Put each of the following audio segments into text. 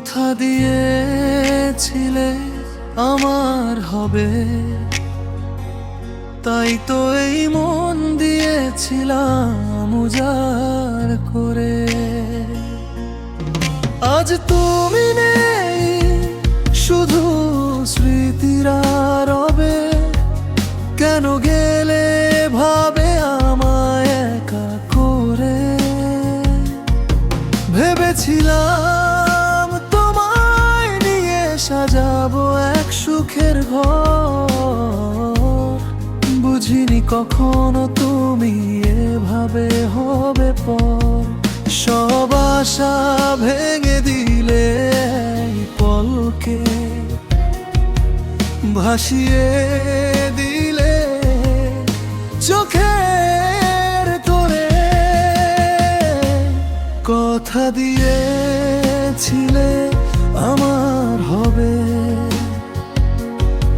কথা দিয়েছিলে আমার হবে, তাই তো এই মন দিয়েছিলাম উজাড় করে। আজ তুমি নেই, শুধু স্মৃতিরা রবে। কেন গেলে ভাবে আমায় একা করে? ভেবেছিলাম তোমায় নিয়ে সাজাবো এক সুখের ঘর, বুঝিনি কখনো তুমি এভাবে হবে পর। সব আশা ভেঙে দিলে এই পলকে, ভাসিয়ে দিলে চোখের তোরে। কথা দিয়েছিলে আমার হবে,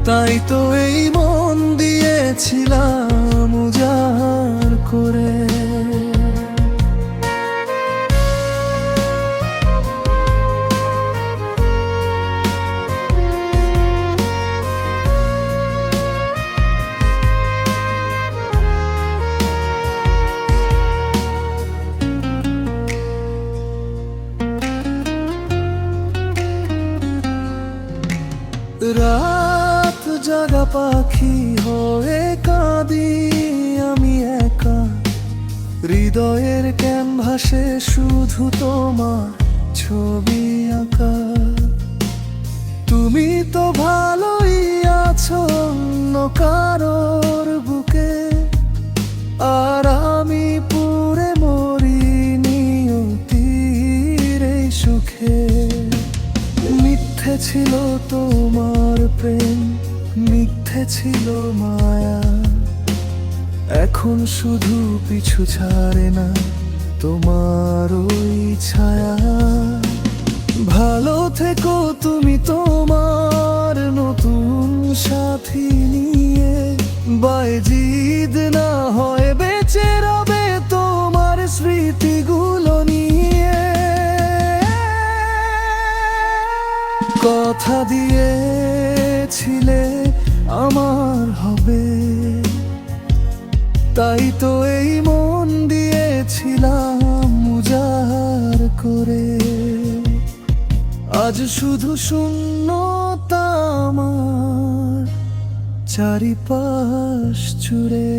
তাই তো এই মন দিয়েছিলাম উজাড় করে। রাত জাগা পাখি হয়ে কাঁদি আমি একা, হৃদয়ের ক্যানভাসে শুধু তোমার ছবি আঁকা। তুমি তো ভালোই আছো অন্য কারোর বুকে, আর আমি পুরে মরি নিয়তির এই সুখে। মিথ্যে ছিল তোমার প্রেম, মিথ্যে ছিল মায়া, এখন শুধু পিছু ছাড়ে না তোমার ওই ছায়া। ভালো থেকো তুমি তোমার নতুন সাথী নিয়ে, বাজিদ না হয় বেঁচে রবে তোমার স্মৃতিগুলো নিয়ে। কথা দিয়েছিলে আমার হবে, তাই তো এই মন দিয়েছিলাম উজাড় করে। আজ শুধু শূন্যতা আমার চারিপাশ জুড়ে।